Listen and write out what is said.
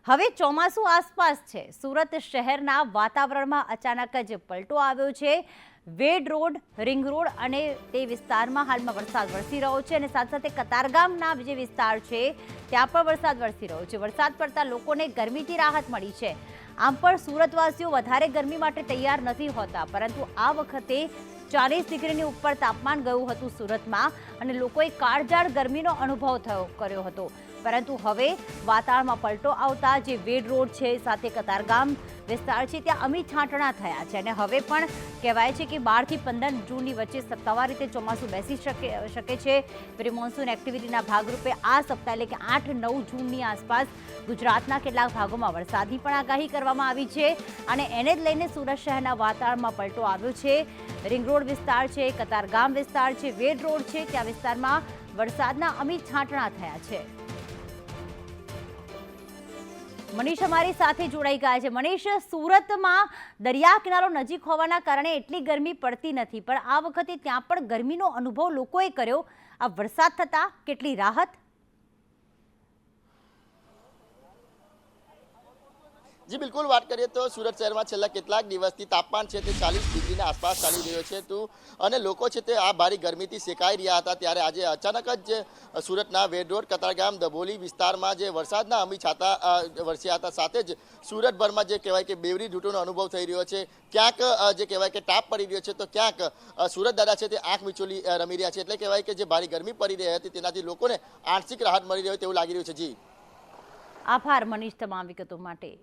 હવે ચોમાસું આસપાસ છે। સુરત શહેરના વાતાવરણમાં અચાનક જ પલટો આવ્યો છે। વેડ રોડ, રિંગ રોડ અને તે વિસ્તારમાં હાલમાં વરસાદ વરસી રહ્યો છે અને સાથે સાથે કતારગામના જે વિસ્તાર છે ત્યાં પણ વરસાદ વરસી રહ્યો છે। વરસાદ પડતા લોકોને ગરમીથી રાહત મળી છે। આમ પણ સુરતવાસીઓ વધારે ગરમી માટે તૈયાર નથી હોતા, પરંતુ આ વખતે 40 ડિગ્રીની ઉપર તાપમાન ગયું હતું સુરતમાં અને લોકોએ કાળઝાળ ગરમીનો અનુભવ કર્યો હતો। પરંતુ હવે વાતાવરણમાં પલટો આવતા જે વેડ રોડ છે સાથે કતારગામ વિસ્તાર છે ત્યાં અમી છાંટણા થયા છે અને હવે પણ કહેવાય છે કે 12 થી 15 જૂનની વચ્ચે સત્તાવાર રીતે ચોમાસું બેસી શકે છે। પ્રી મોન્સૂન એક્ટિવિટીના ભાગરૂપે આ સપ્તાહ એટલે કે 8-9 જૂનની આસપાસ ગુજરાતના કેટલાક ભાગોમાં વરસાદની પણ આગાહી કરવામાં આવી છે અને એને જ લઈને સુરત શહેરના વાતાવરણમાં પલટો આવ્યો છે। રિંગ રોડ વિસ્તાર છે, કતારગામ વિસ્તાર છે, વેડ રોડ છે ત્યાં વિસ્તારમાં વરસાદના અમી છાંટણા થયા છે। મનીષ અમારી સાથે જોડાઈ ગયા છે। મનીષ, સુરતમાં દરિયા કિનારો નજીક હોવાના કારણે એટલી ગરમી પડતી નથી, પણ આ વખતે ત્યાં પણ ગરમીનો અનુભવ લોકોએ કર્યો। આ વરસાદ થતા કેટલી રાહત? जी बिल्कुल, बात करिए तो सूरत शहर में छेल्ला કેટલાક દિવસથી તાપમાન છે તે 40 ડિગ્રીના આસપાસ ચાલી રહ્યો છે અને લોકો છે તે આ ભારે ગરમીથી શેકાઈ રહ્યા હતા। ત્યારે આજે અચાનક જ સુરતના વેડ રોડ, કતારગામ, દબોલી વિસ્તારમાં જે વરસાદના અમી છાંટા વરસ્યા હતા, સાથે જ સુરતભરમાં જે કહેવાય કે બેવડી ઋતુનો અનુભવ થઈ રહ્યો છે। ક્યાંક જે કહેવાય કે તાપ પડી રહ્યો છે તો ક્યાંક સુરત દાદા છે તે આંખ મીચોલી રમી રહ્યા છે। એટલે કહેવાય કે જે ભારે ગરમી પડી રહી હતી તેનાથી લોકોને આંશિક રાહત મળી રહ્યો તેવું લાગી રહ્યું છે। જી આભાર મનીષ તમામ વિગતો માટે।